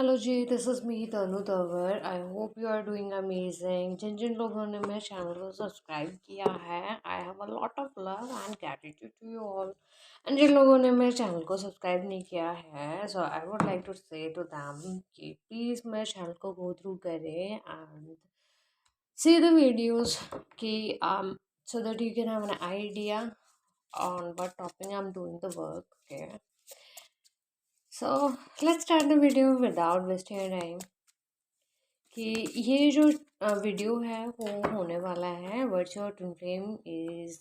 Hello ji, this is me Tanu Tanwar. I hope you are doing amazing. जिन जिन लोगों ने मेरे चैनल को सब्सक्राइब किया है, I have a lot of love and gratitude to you all. And जिन लोगों ने मेरे चैनल को सब्सक्राइब नहीं किया है, so I would like to say to them कि प्लीज़ मेरे चैनल को गो थ्रू करें एंड सी द वीडियोज़ कि so that you can have an idea on what topic I'm doing the work. Okay, so let's start the video without wasting your time. कि ये जो video है वो होने वाला है virtual twin flame is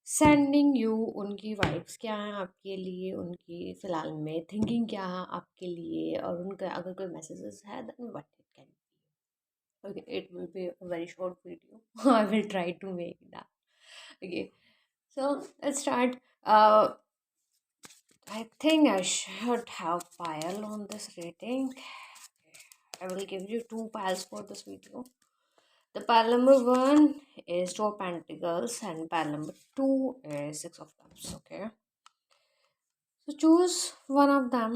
sending you. उनकी vibes क्या हैं आपके लिए, उनकी फ़िलहाल में थिंकिंग क्या है आपके लिए, और उनका अगर कोई मैसेजेस है then what it can be. Okay, it will be a very short video. I will try to make that. Okay, so let's start. I think I should have pile on this rating. I will give you two piles for this video. The pile number one is Two of Pentacles and pile number two is Six of Cups. Okay, so choose one of them,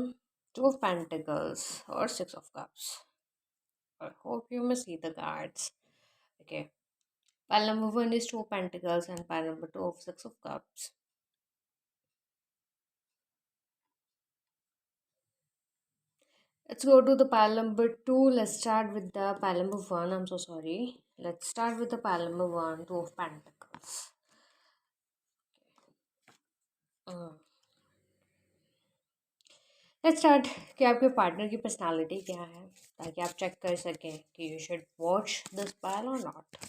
Two of Pentacles or Six of Cups. I hope you may see the cards. Okay, pile number one is Two of Pentacles and pile number two of Six of Cups. Let's go to the pile number two. Let's start with the pile number one. I'm so sorry. Let's start with the pile number one, Two of Pentacles. Uh, let's start कि आपके partner की personality क्या है, ताकि आप check कर सकें कि यू शुड वॉच दिस पायल और नॉट।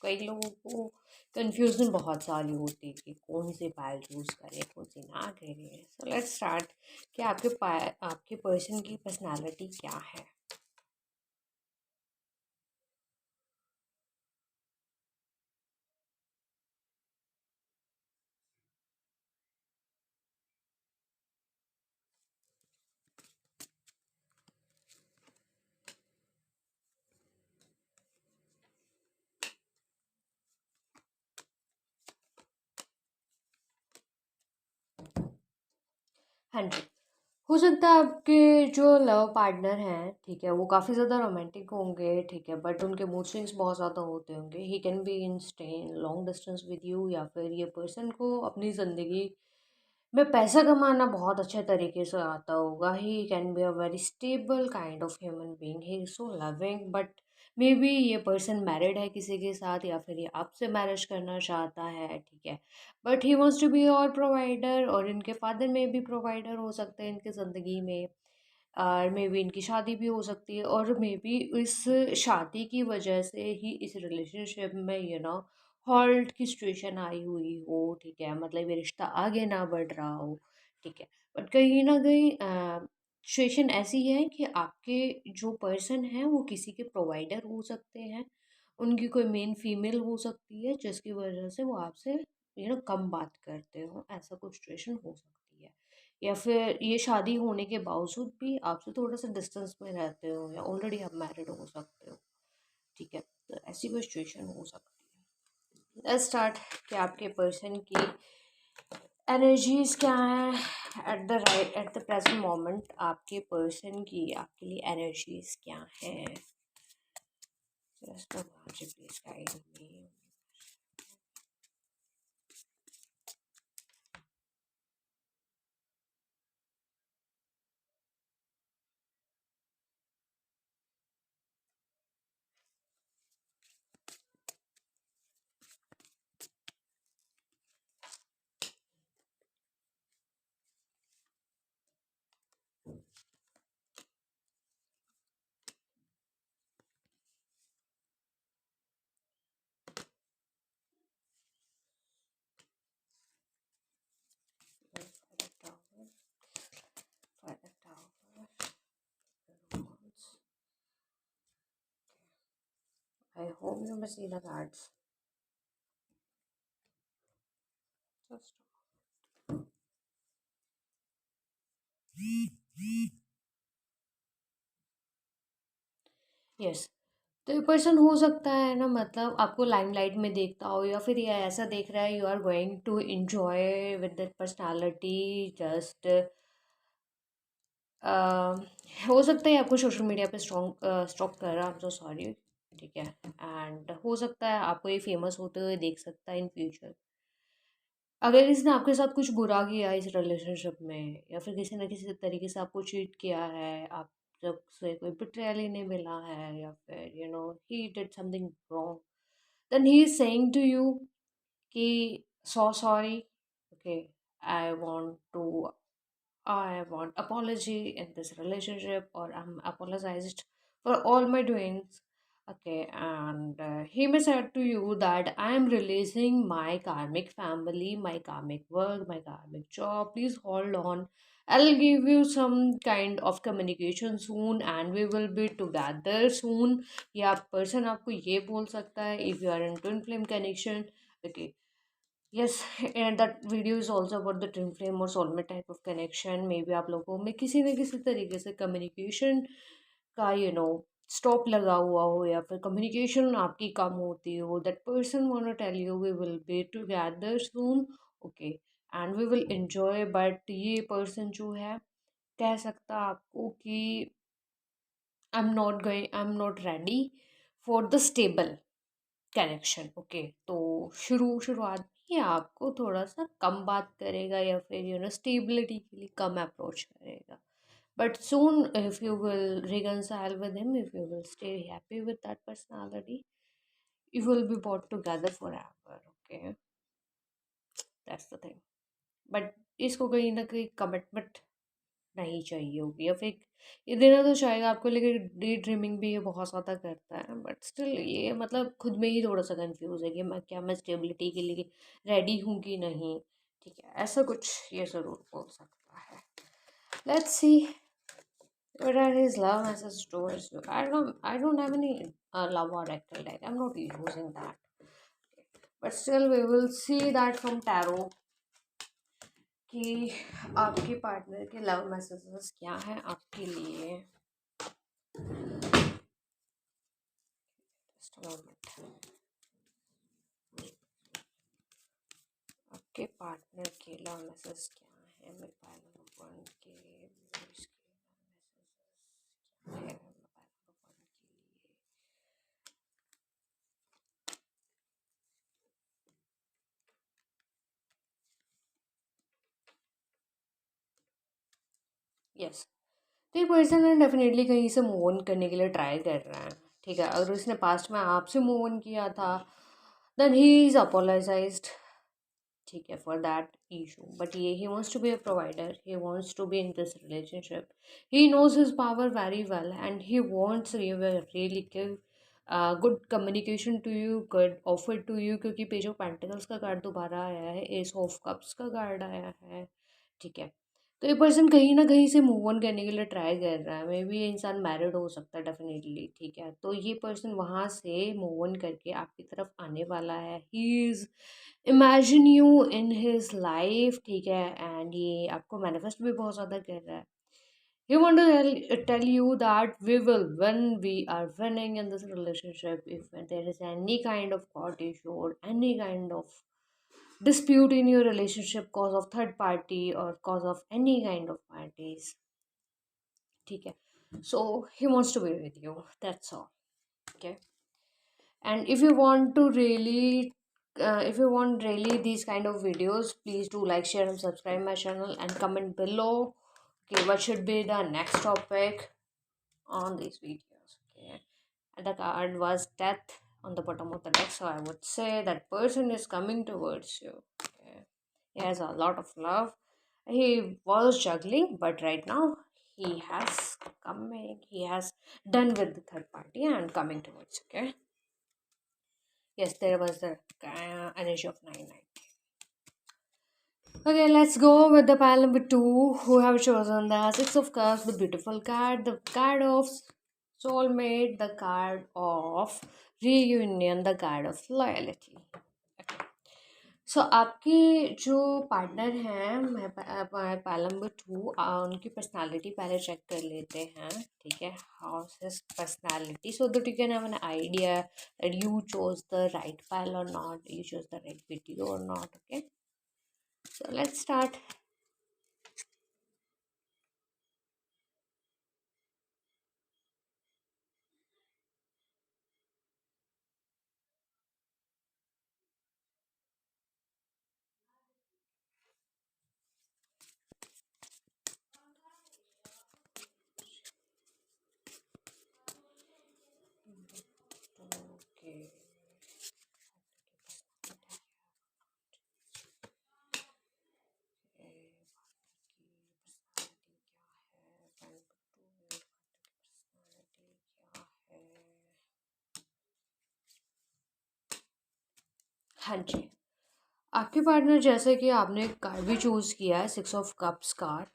कई लोगों को कन्फ्यूजन बहुत सारी होती है कि कौन सी पायल चूज़ करें, कौन सी ना करें। सो लेट्स स्टार्ट कि आपके पर्सन की पर्सनालिटी क्या है। 100। हो सकता है आपके जो लव पार्टनर हैं, ठीक है, वो काफ़ी ज़्यादा रोमांटिक होंगे, ठीक है, बट उनके मूड स्विंग्स बहुत ज़्यादा होते होंगे। He can be in stay in long distance with you, या फिर ये पर्सन को अपनी ज़िंदगी में पैसा कमाना बहुत अच्छे तरीके से आता होगा। He can be a very stable kind of human being. He is so loving, but may be ये पर्सन मैरिड है किसी के साथ, या फिर ये आपसे मैरिज करना चाहता है, ठीक है, but he wants to be और प्रोवाइडर, और इनके फादर में भी प्रोवाइडर हो सकते हैं इनकी ज़िंदगी में, और मे बी इनकी शादी भी हो सकती है, और मे बी इस शादी की वजह से ही इस रिलेशनशिप में हॉल्ट की सिचुएशन आई हुई हो, ठीक है, मतलब ये रिश्ता आगे ना बढ़ रहा हो, ठीक है, बट कहीं ना कहीं सिचुएशन ऐसी है कि आपके जो पर्सन है वो किसी के प्रोवाइडर हो सकते हैं, उनकी कोई मेन फीमेल हो सकती है जिसकी वजह से वो आपसे कम बात करते हो, ऐसा कुछ सिचुएशन हो सकती है। या फिर ये शादी होने के बावजूद भी आपसे थोड़ा सा डिस्टेंस में रहते हो, या ऑलरेडी आप मैरिड हो सकते हो, ठीक है, तो ऐसी कोई सिचुएशन हो सकती है। लेट्स स्टार्ट कि आपके पर्सन की एनर्जीज क्या है एट द प्रेजेंट मोमेंट। आपके पर्सन की आपके लिए एनर्जीज क्या हैं? Just please guide me. I hope you must see the cards. Just yes, तो ये पर्सन हो सकता है ना, मतलब आपको लाइमलाइट में देखता हो, या फिर ये ऐसा देख रहा है you are going to enjoy with that personality, just हो सकता है आपको सोशल मीडिया पे स्टॉक कर रहा, आई एम सो सॉरी, ठीक है। एंड हो सकता है आपको ये फेमस होते हुए देख सकता है इन फ्यूचर। अगर इसने आपके साथ कुछ बुरा किया इस रिलेशनशिप में, या फिर किसी न किसी तरीके से आपको चीट किया है, आप जब से कोई बिट्रेयल ही नहीं मिला है, या फिर he did something wrong, then he is saying to you कि so sorry, okay, I want to I want apology in this relationship, or I'm apologized for all my doings. Okay, and he may said to you that I am releasing my karmic family, my karmic work, my karmic job. Please hold on. I'll give you some kind of communication soon, and we will be together soon. या person आपको ये बोल सकता है if you are in twin flame connection. Okay, yes, and that video is also about the twin flame or soulmate type of connection. Maybe आप लोगों में किसी न किसी तरीके से communication का stop लगा हुआ हो, या फिर communication आपकी कम होती हो. That person wanna tell you we will be together soon, okay, and we will enjoy. But ये person जो है कह सकता आपको कि I'm not ready for the stable connection, okay. तो शुरुआत में ही आपको थोड़ा सा कम बात करेगा, या फिर स्टेबिलिटी के लिए कम अप्रोच करेगा। But soon if you will reconcile with him, if you will stay happy with that personality, you will be bought together for ever, okay, that's the thing. But इसको कहीं ना कहीं कमिटमेंट नहीं चाहिए होगी, या फिर ये देना तो चाहेगा आपको, लेकिन डे ड्रीमिंग भी ये बहुत ज़्यादा करता है। बट स्टिल ये मतलब खुद में ही थोड़ा सा कंफ्यूज है कि मैं स्टेबिलिटी के लिए रेडी हूँ कि नहीं, ठीक है, ऐसा कुछ ये ज़रूर बोल सकता है। Let's see what are his love messages towards you. I don't have any love oracle deck. I'm not using that, but still we will see that from tarot कि आपके पार्टनर के लव मैसेजेस क्या हैं आपके लिए। Just a moment. आपके partner के love message क्या है, मेरे पार्टनर भगवान के व्यूअर्स के लव मैसेजेस क्या है मेरे पार्टनर भगवान के लिए। यस, तो ये पर्सन है डेफिनेटली कहीं से मूव ऑन करने के लिए ट्राई कर रहा है, ठीक है। अगर उसने पास्ट में आपसे मूव ऑन किया था, देन ही इज अपोलोजाइज्ड, ठीक है, फॉर दैट इशू। बट ये he wants to be a provider, he wants to be in this relationship, he knows his power very well, and he wants really give good communication to you, good offer to you, क्योंकि page of pentacles का card दोबारा आया है, ace of cups का card आया है, ठीक है। तो ये पर्सन कहीं ना कहीं से मूव ऑन करने के लिए ट्राई कर रहा है। मे बी ये इंसान मैरिड हो सकता है डेफिनेटली, ठीक है। तो ये पर्सन वहाँ से मूव ऑन करके आपकी तरफ आने वाला है। He is imagine you in his life, ठीक है, एंड ये आपको मैनिफेस्ट भी बहुत ज़्यादा कर रहा है। He want to tell you that we will win, we are winning in this relationship. If there is any kind of court issue or any kind of dispute in your relationship cause of third party or cause of any kind of parties, ठीक है, so he wants to be with you, that's all, okay। And if you want really these kind of videos, please do like, share and subscribe my channel, and comment below, okay, what should be the next topic on these videos, okay। And the card was death on the bottom of the deck, so I would say that person is coming towards you, okay। He has a lot of love. He was juggling, but right now he has done with the third party and coming towards, okay। Yes, there was the energy of 9. Okay, let's go with the pile number 2, who have chosen the Six of Cups, the beautiful card, the card of soulmate, the card of reunion, the card of loyalty. Okay. सो आपके जो partner हैं, मैं pile number 2, उनकी personality पहले check कर लेते हैं, ठीक है। How's his personality, so that you can have an idea that you chose the right pile or not, you chose the right video or not, okay. So let's start. हाँ जी। आपके partner जैसे कि आपने कार्ड भी choose किया है, 6 of cups card.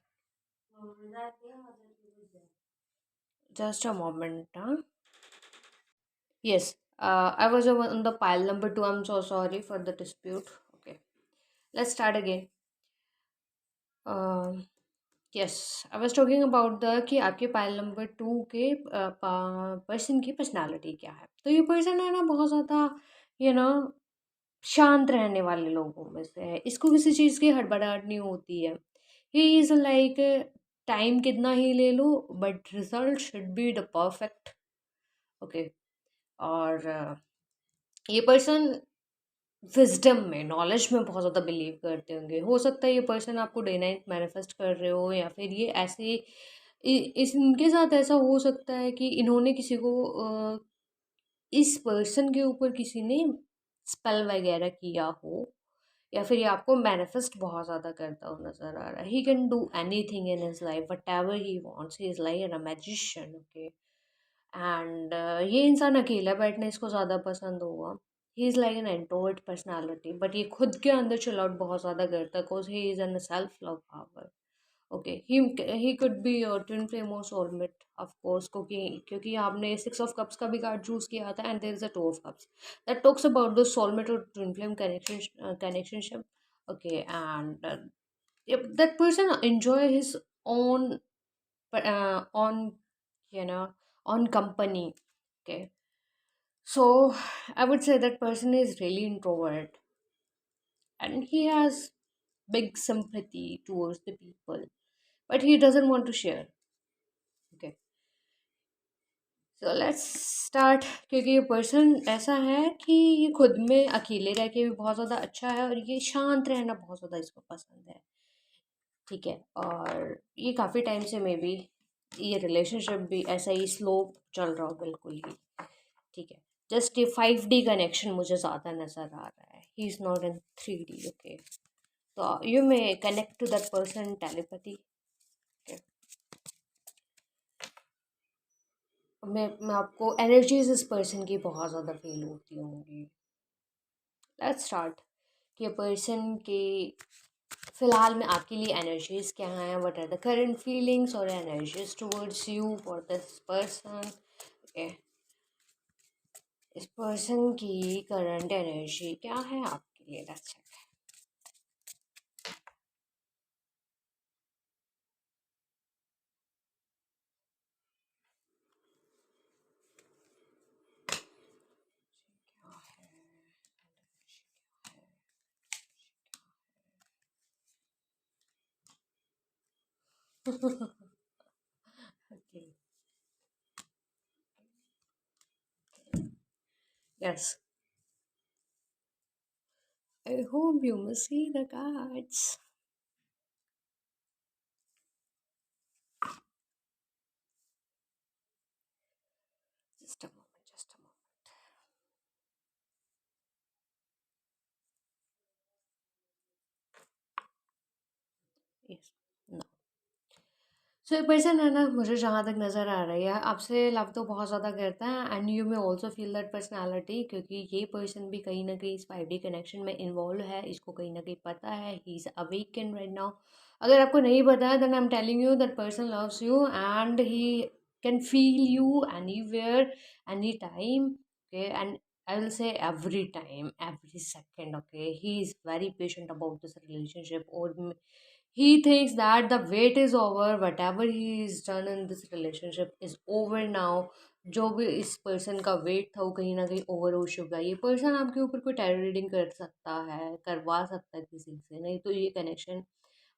Just a moment, हाँ। Yes, I was on the pile number two. I'm so sorry for the dispute. Okay, let's start again. Um, yes, I was talking about the कि आपके pile number two के person की personality क्या है। तो ये person है ना बहुत ज़्यादा यू नो शांत रहने वाले लोगों में से है। इसको किसी चीज़ की हड़बड़ाहट नहीं होती है। ही इज़ लाइक टाइम कितना ही ले लो but result should be the perfect. Okay. और ये पर्सन विज़डम में, नॉलेज में बहुत ज़्यादा बिलीव करते होंगे। हो सकता है ये पर्सन आपको डे नाइट मैनिफेस्ट कर रहे हो या फिर ये ऐसे इस इनके साथ ऐसा हो सकता है कि इन्होंने किसी को इस पर्सन के ऊपर किसी ने स्पेल वगैरह किया हो या फिर ये आपको मैनिफेस्ट बहुत ज़्यादा करता हो नज़र आ रहा है। He can do anything in his life what ever he wants. He is like a magician. Okay. And ये इंसान अकेला बैठना इसको ज़्यादा पसंद होगा। He is like an introvert personality but ये खुद के अंदर चिल आउट बहुत ज़्यादा करता है because he is an self love power. Okay. He could be your twin flame और सोलमेट ऑफ कोर्स, क्योंकि आपने सिक्स ऑफ कप्स का भी कार्ड चूज किया था and there is a two of cups that talks about the soulmate or twin flame connectionship. Okay. And that person enjoy his own on you know on company. Okay. So I would say that person is really introvert and he has big sympathy towards the people, but he doesn't want to share. Okay. So let's start, क्योंकि ये person ऐसा है कि ये खुद में अकेले रह के भी बहुत ज़्यादा अच्छा है और ये शांत रहना बहुत ज़्यादा इसको पसंद है। ठीक है। और ये काफ़ी टाइम से मे बी ये रिलेशनशिप भी ऐसा ही स्लो चल रहा हो बिल्कुल ही। ठीक है। जस्ट ये 5D कनेक्शन मुझे ज़्यादा नज़र आ रहा है। He is not in 3D। Okay. तो you may connect to that person telepathy. Okay. मैं आपको एनर्जीज इस पर्सन की बहुत ज़्यादा फील होती होंगी। लेट्स स्टार्ट कि पर्सन की फ़िलहाल में आपके लिए एनर्जीज क्या हैं, what are the current feelings और energies towards you for this person. Okay. इस पर्सन की करंट एनर्जी क्या है आपके लिए, let's check. Okay. Yes. I hope you must see the cards. Just a moment, just a moment. Yes. No. सो ये person है ना, मुझे जहाँ तक नज़र आ रही है आपसे लव तो बहुत ज़्यादा करता है and you may also feel that personality, क्योंकि ये पर्सन भी कहीं ना कहीं इस 5D कनेक्शन में इन्वॉल्व है। इसको कहीं ना कहीं पता है he is awaken right now. अगर आपको नहीं पता है then I am telling you that person loves you and he can feel you anywhere any time. Okay. And I will say every time, every second. Okay, he is very patient about this relationship, or he thinks that the wait is over, whatever he is done in this relationship is over now। जो भी इस person का wait था वो कहीं ना कहीं over हो चुका है। ये पर्सन आपके ऊपर कोई टेरर रीडिंग कर सकता है, करवा सकता है किसी से, नहीं तो ये कनेक्शन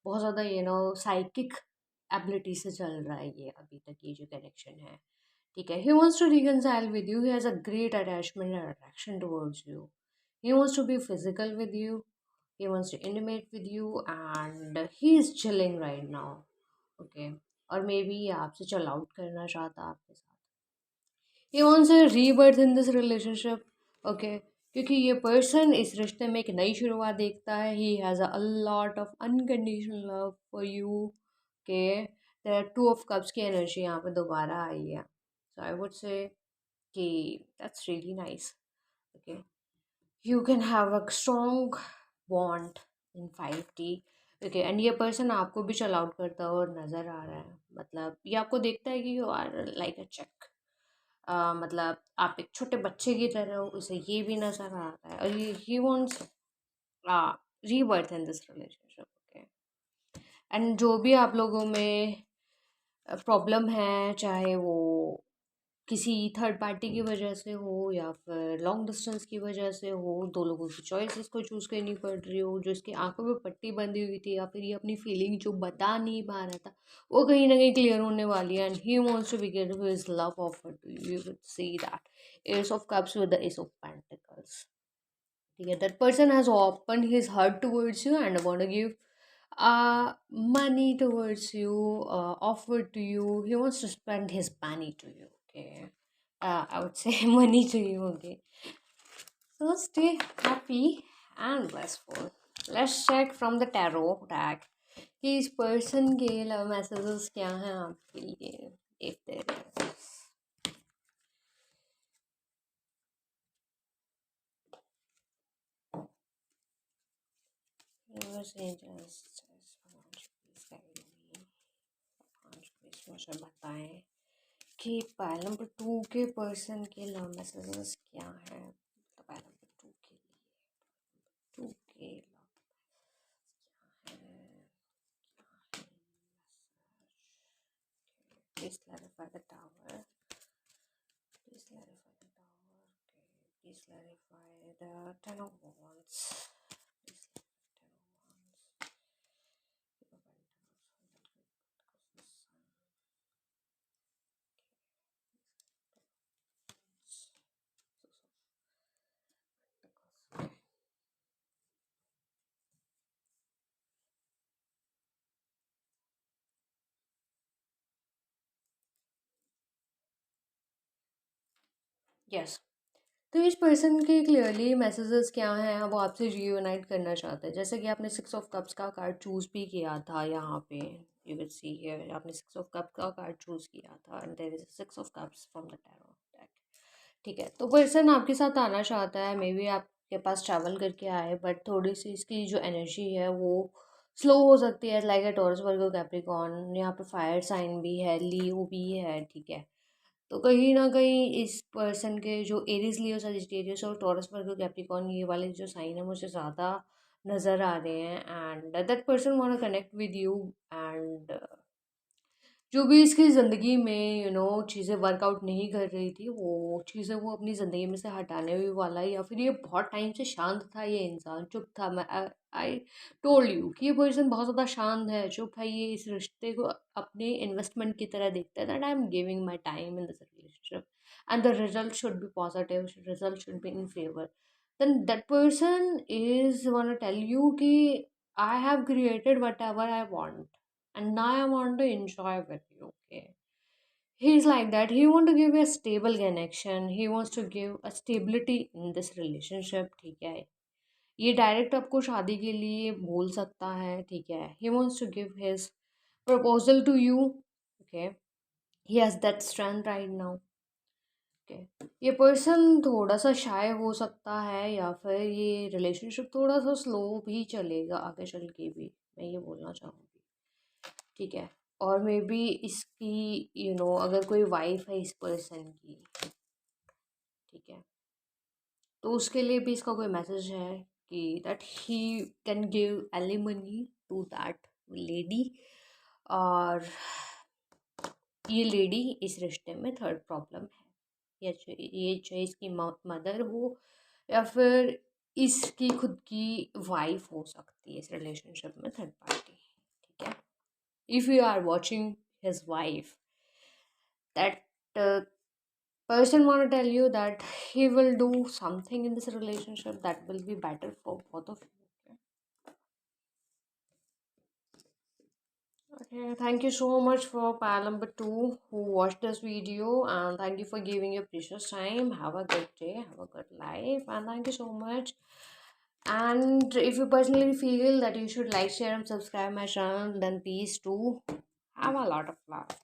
बहुत ज़्यादा साइकिक एबिलिटी से चल रहा है ये अभी तक ये जो कनेक्शन है। ठीक है। He wants to reconcile with you, he has a great attachment and attraction towards you. He wants to be physical with you, he wants to intimate with you and he is chilling right now। okay। और may be ये आपसे chill out करना चाहता है आपके साथ। he wants a rebirth in this relationship। okay। क्योंकि ये पर्सन इस रिश्ते में एक नई शुरुआत देखता है। ही has a lot of unconditional love for you. के देयर टू ऑफ कप्स की एनर्जी यहाँ पे दोबारा आई है। सो आई वुड से कि that's really nice. Okay. you can have a strong bond in 5D. Okay, and ये person आपको भी चल आउट करता हुआ नज़र आ रहा है, मतलब ये आपको देखता है कि you are like a check, मतलब आप एक छोटे बच्चे की तरह हो, उसे ये भी नज़र आ रहा है, और ये he wants rebirth in this relationship. Okay, and जो भी आप लोगों में प्रॉब्लम है, चाहे वो किसी थर्ड पार्टी की वजह से हो या फिर लॉन्ग डिस्टेंस की वजह से हो, दो लोगों की चॉइसेस को चूज़ करनी पड़ रही हो, जो इसकी आंखों में पट्टी बंधी हुई थी, या फिर ये अपनी फीलिंग जो बता नहीं पा रहा था, वो कहीं ना कहीं क्लियर होने वाली है, and he wants to begin his love offer to you. You will see that ace of cups with the ace of pentacles. ठीक है, that person has open his heart towards you and want to give money towards you, offer to you. He wants to spend his money to you. Okay, I would say money to you. Okay, so stay happy and blissful. Let's check from the tarot deck कि इस person के love messages क्या हैं आपके लिए, if there is. Universe angels, भगवान please guide me, भगवान please मुझे बताएं कि पायल नंबर 2 के पर्सन के लव मैसेजेस क्या हैं, तो पायल नंबर 2 के लिए, 2 के लव क्या है, please clarify the tower, please clarify the tower. Okay, please clarify the ten of wands, please clarify ten of wands. Yes, तो इस पर्सन के क्लियरली मैसेजेस क्या हैं, वो आपसे रीयूनाइट करना चाहते हैं। जैसे कि आपने 6 ऑफ कप्स का कार्ड चूज़ भी किया था यहाँ पे, यू विल सी हियर आपने 6 ऑफ कप का कार्ड चूज़ किया था, and there is 6 of cups from the tarot deck. ठीक है, तो पर्सन आपके साथ आना चाहता है, मे बी आपके पास ट्रैवल करके आए, बट थोड़ी सी इसकी जो एनर्जी है वो स्लो हो सकती है, like a Taurus Virgo Capricorn, यहाँ पे फायर साइन भी है, लियो भी है। ठीक है, तो कहीं ना कहीं इस पर्सन के जो एरीज, लियो, सजिटेरियस और टॉरस वर्गो कैप्रिकॉर्न, ये वाले जो साइन है मुझे ज़्यादा नज़र आ रहे हैं, and that person want to connect with you, and जो भी इसकी ज़िंदगी में चीज़ें वर्कआउट नहीं कर रही थी, वो चीज़ें वो अपनी ज़िंदगी में से हटाने भी वाला है, या फिर ये बहुत टाइम से शांत था, ये इंसान चुप था। मैं आई टोल्ड यू कि ये पर्सन बहुत ज़्यादा शांत है, चुप है, ये इस रिश्ते को अपने इन्वेस्टमेंट की तरह देखता है, that I am giving my time in this relationship and the result should B positive, result should be in favour. then that person is want to tell you कि I have created whatever I want and now I want to enjoy with you. Okay, he's like that, he want to give you a stable connection, he wants to give a stability in this relationship। ठीक है, ये direct आपको शादी के लिए बोल सकता है। ठीक है, he wants to give his proposal to you। okay, he has that strength right now। Okay, ये पर्सन थोड़ा सा शाय हो सकता है, या फिर ये रिलेशनशिप थोड़ा सा स्लो भी चलेगा आगे चल के भी, मैं ये बोलना चाहूँगी। ठीक है, और मे बी इसकी अगर कोई वाइफ है इस पर्सन की, ठीक है, तो उसके लिए भी इसका कोई मैसेज है कि that he can give alimony to that lady, और ये लेडी इस रिश्ते में थर्ड प्रॉब्लम है, ये चाहे इसकी मदर हो या फिर इसकी खुद की वाइफ हो सकती है इस रिलेशनशिप में थर्ड पार्टी। ठीक है, if you are watching his wife, that person want to tell you that he will do something in this relationship that will be better for both of you. Okay, thank you so much for pal number 2 who watched this video, and thank you for giving your precious time. Have a good day, have a good life, and thank you so much. And if you personally feel that you should like, share, and subscribe my channel, then please do have a lot of love.